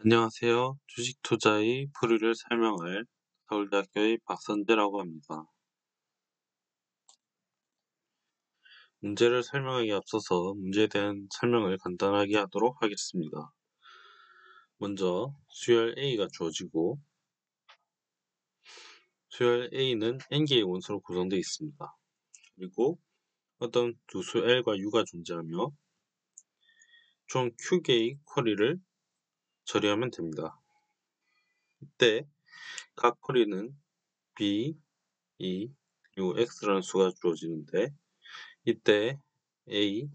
안녕하세요. 주식 투자의 풀이를 설명할 서울대학교의 박선재라고 합니다. 문제를 설명하기에 앞서서 문제에 대한 설명을 간단하게 하도록 하겠습니다. 먼저 수열 A가 주어지고 수열 A는 N개의 원소로 구성되어 있습니다. 그리고 어떤 두수 L과 U가 존재하며 총 Q개의 쿼리를 처리하면 됩니다. 이때 각 쿼리는 B, E, 그리고 X라는 수가 주어지는데 이때 A,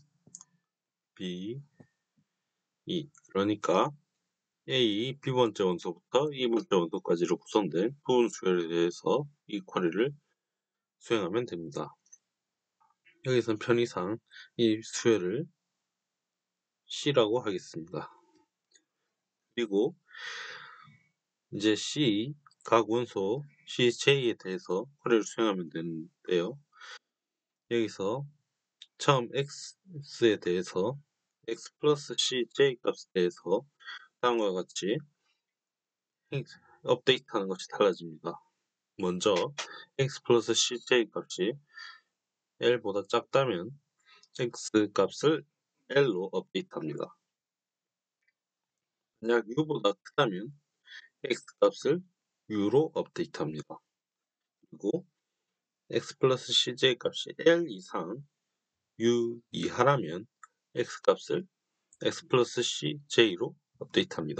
B, E 그러니까 A, B번째 원소부터 E번째 원소까지로 구성된 부분 수열에 대해서 이 쿼리를 수행하면 됩니다. 여기선 편의상 이 수열을 C라고 하겠습니다. 그리고 이제 C, 각 원소 CJ에 대해서 쿼리를 수행하면 되는데요. 여기서 처음 X에 대해서 X 플러스 CJ 값에 대해서 다음과 같이 업데이트하는 것이 달라집니다. 먼저 x 플러스 cj 값이 l보다 작다면 x 값을 l로 업데이트합니다. 만약 u보다 크다면 x 값을 u로 업데이트합니다. 그리고 x 플러스 cj 값이 l 이상 u 이하라면 x 값을 x 플러스 cj로 업데이트합니다.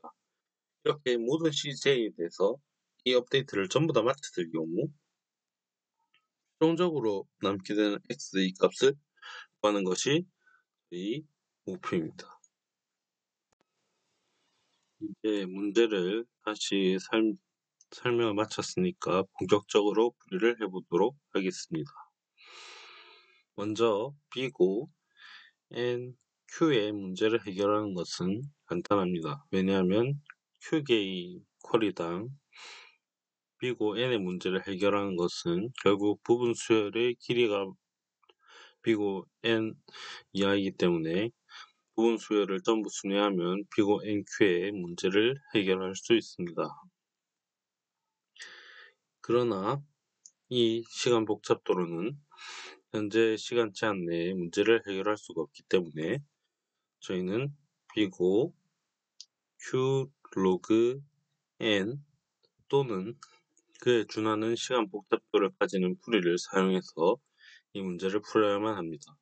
이렇게 모든 cj에 대해서 이 업데이트를 전부 다 마쳤을 경우 최종적으로 남게 되는 x의 값을 구하는 것이 저희 목표입니다. 이제 문제를 다시 설명을 마쳤으니까 본격적으로 풀이를 해보도록 하겠습니다. 먼저 B고 N, Q의 문제를 해결하는 것은 간단합니다. 왜냐하면 Q개의 쿼리당 B고 N의 문제를 해결하는 것은 결국 부분 수열의 길이가 B고 N 이하이기 때문에 부분 수열을 전부 순회하면 B고 NQ의 문제를 해결할 수 있습니다. 그러나 이 시간 복잡도로는 현재 시간 제한 내에 문제를 해결할 수가 없기 때문에 저희는 B고 Q 로그 N 또는 그에 준하는 시간 복잡도를 가지는 풀이를 사용해서 이 문제를 풀어야만 합니다.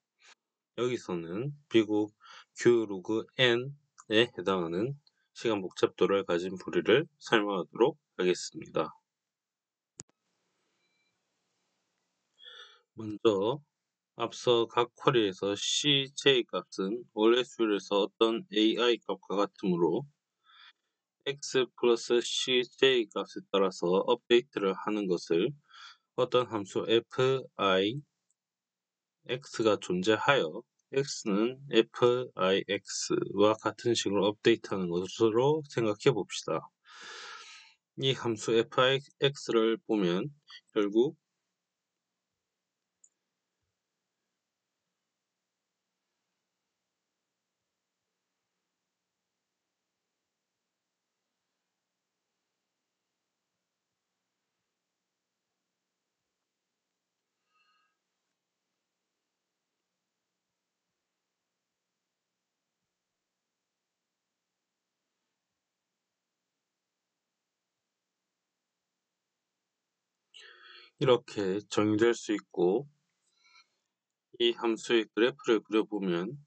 여기서는 B고 Q 로그 N에 해당하는 시간 복잡도를 가진 풀이를 설명하도록 하겠습니다. 먼저 앞서 각 쿼리에서 CJ 값은 원래 수열에서 어떤 AI 값과 같으므로 X 플러스 CJ 값에 따라서 업데이트를 하는 것을 어떤 함수 fi x가 존재하여 x는 fix와 같은 식으로 업데이트하는 것으로 생각해 봅시다. 이 함수 fix를 보면 결국 이렇게 정의될 수 있고 이 함수의 그래프를 그려보면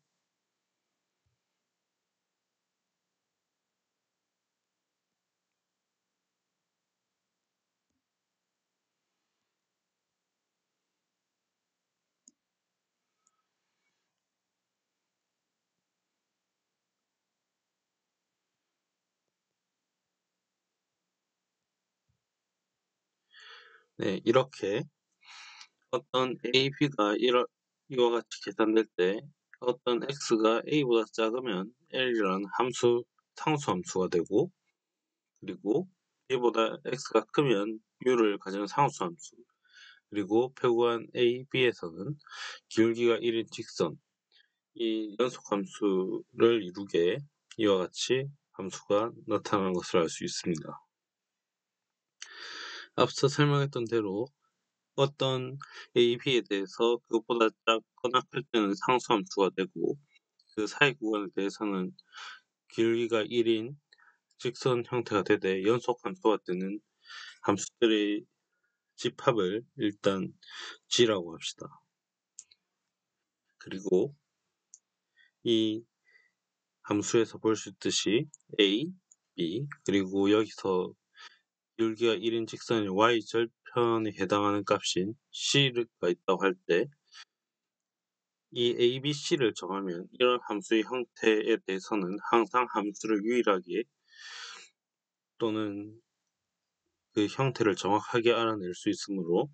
이렇게 어떤 a, b가 이와 같이 계산될 때 어떤 x가 a보다 작으면 l이라는 상수 함수가 되고 그리고 b보다 x가 크면 u를 가진 상수 함수 그리고 표구한 a, b에서는 기울기가 1인 직선 이 연속 함수를 이루게 이와 같이 함수가 나타나는 것을 알 수 있습니다. 앞서 설명했던 대로 어떤 a, b에 대해서 그것보다 작거나 클 때는 상수함수가 되고 그 사이 구간에 대해서는 길이가 1인 직선 형태가 되되 연속함수가 되는 함수들의 집합을 일단 g라고 합시다. 그리고 이 함수에서 볼 수 있듯이 a, b 그리고 여기서 길이가 1인 직선의 y절편에 해당하는 값인 c가 있다고 할 때 이 a, b, c를 정하면 이런 함수의 형태에 대해서는 항상 함수를 유일하게 또는 그 형태를 정확하게 알아낼 수 있으므로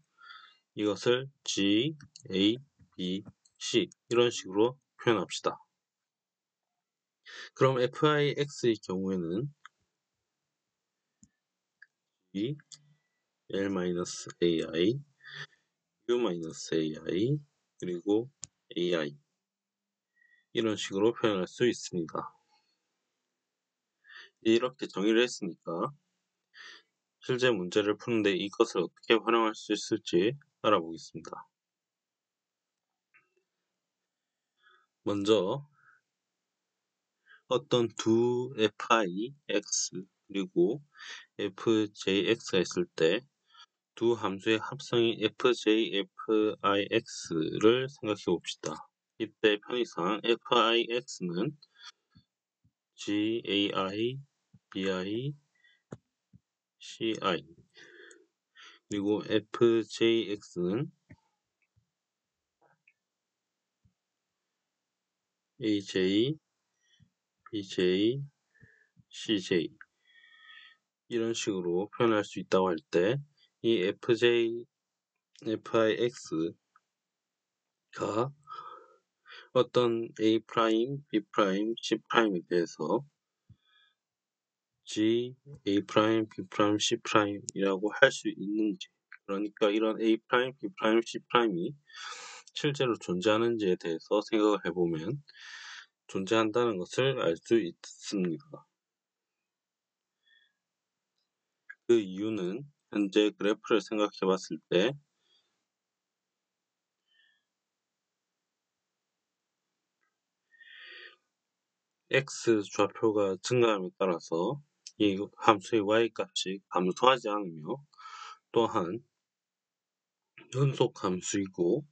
이것을 g, a, b, c 이런 식으로 표현합시다. 그럼 fix의 경우에는 g, l-ai, u-ai 그리고 ai 이런 식으로 표현할 수 있습니다. 이렇게 정의를 했으니까 실제 문제를 푸는데 이것을 어떻게 활용할 수 있을지 알아보겠습니다. 먼저 어떤 두 f(i)x 그리고 f(j)x가 있을 때 두 함수의 합성이 fj, fix를 생각해 봅시다. 이때 편의상 fix는 gai, bi, ci 그리고 fjx는 aj, bj, cj 이런 식으로 표현할 수 있다고 할 때 이 fj, fix가 어떤 a', b', c'에 대해서 g, a', b', c'이라고 할 수 있는지 그러니까 이런 a', b', c'이 실제로 존재하는지에 대해서 생각을 해보면 존재한다는 것을 알 수 있습니다. 그 이유는 현재 그래프를 생각해 봤을 때 x 좌표가 증가함에 따라서 이 함수의 y 값이 감소하지 않으며 또한 연속 함수이고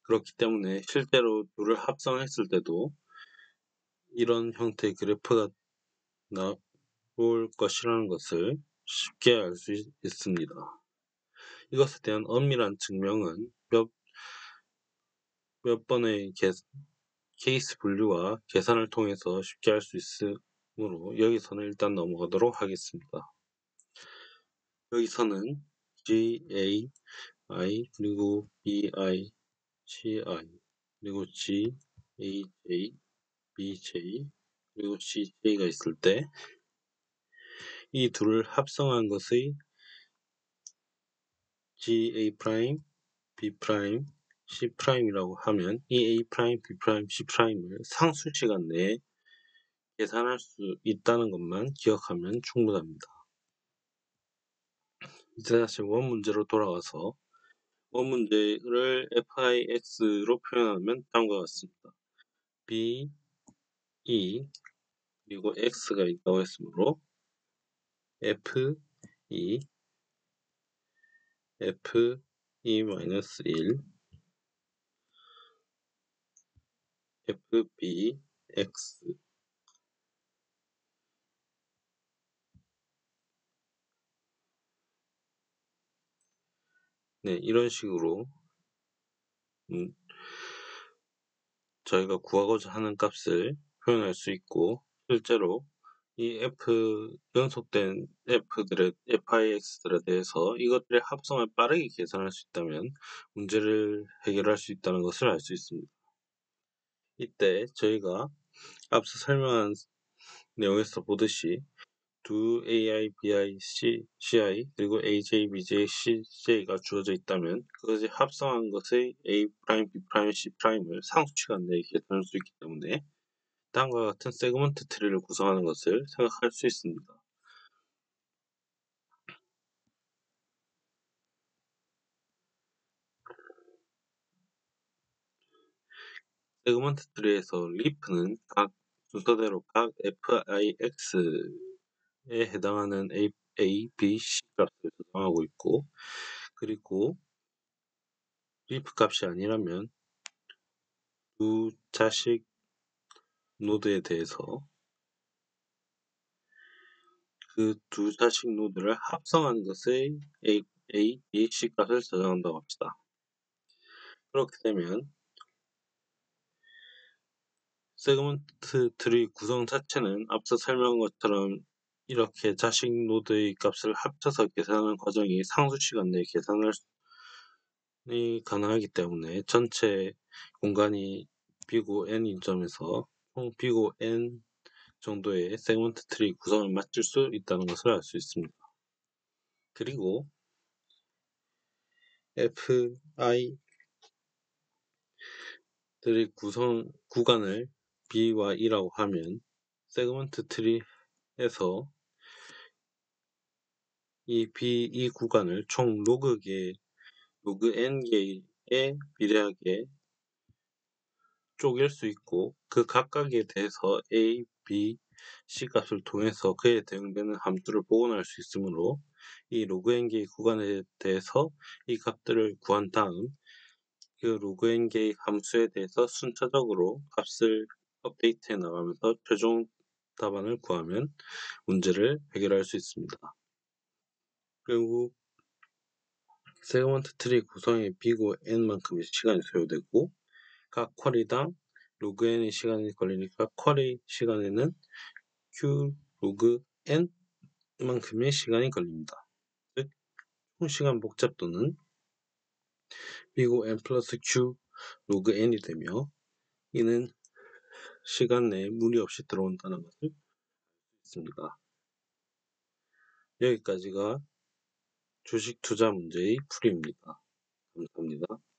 그렇기 때문에 실제로 둘을 합성했을 때도 이런 형태의 그래프가 나올 것이라는 것을 쉽게 알 수 있습니다. 이것에 대한 엄밀한 증명은 몇 번의 케이스 분류와 계산을 통해서 쉽게 할 수 있으므로 여기서는 일단 넘어가도록 하겠습니다. 여기서는 G, A, I 그리고 B, I, C, I 그리고 G, A, J, B, J 그리고 C, J가 있을 때 이 둘을 합성한 것의 G, A', B', C'이라고 하면 이 A', B', C'을 상수 시간 내에 계산할 수 있다는 것만 기억하면 충분합니다. 이제 다시 원 문제로 돌아가서 원 문제를 fix로 표현하면 다음과 같습니다. b, e 그리고 x가 있다고 했으므로 f, e, f, e-1 f, b, x 네, 이런 식으로 저희가 구하고자 하는 값을 표현할 수 있고 실제로 이 연속된 fix들에 대해서 이것들의 합성을 빠르게 계산할 수 있다면 문제를 해결할 수 있다는 것을 알 수 있습니다. 이때 저희가 앞서 설명한 내용에서 보듯이 두 AI, BI, CI 그리고 AJ, BJ, CJ가 주어져 있다면 그것이 합성한 것의 A', B', C'을 상수 시간 내에 계산할 수 있기 때문에 다음과 같은 세그먼트 트리를 구성하는 것을 생각할 수 있습니다. 세그먼트 트리에서 리프는 각 순서대로 각 fix에 해당하는 a, b, c 값을 저장하고 있고, 그리고 리프 값이 아니라면 두 자식 노드에 대해서 그 두 자식 노드를 합성한 것의 a, b, c 값을 저장한다고 합시다. 그렇게 되면 세그먼트 트리 구성 자체는 앞서 설명한 것처럼 이렇게 자식 노드의 값을 합쳐서 계산하는 과정이 상수 시간 내에 계산이 가능하기 때문에 전체 공간이 b고 n인 점에서 총 b고 n 정도의 세그먼트 트리 구성을 맞출 수 있다는 것을 알 수 있습니다. 그리고 fi 들의 구성 구간을 b와 e라고 하면 세그먼트 트리에서 이 구간을 총 로그 n 개에 비례하게 쪼갤 수 있고, 그 각각에 대해서 a, b, c 값을 통해서 그에 대응되는 함수를 복원할 수 있으므로 이 로그 n 개의 구간에 대해서 이 값들을 구한 다음 그 로그 n 개의 함수에 대해서 순차적으로 값을 업데이트해 나가면서 최종 답안을 구하면 문제를 해결할 수 있습니다. 결국 세그먼트 트리 구성에 b고 n만큼의 시간이 소요되고 각 쿼리당 로그 n의 시간이 걸리니까 쿼리 시간에는 q 로그 n만큼의 시간이 걸립니다. 즉, 총 시간 복잡도는 b고 n 플러스 q 로그 n이 되며, 이는 시간 내에 무리 없이 들어온다는 것을 알 수 있습니다. 여기까지가 주식 투자 문제의 풀이입니다. 감사합니다.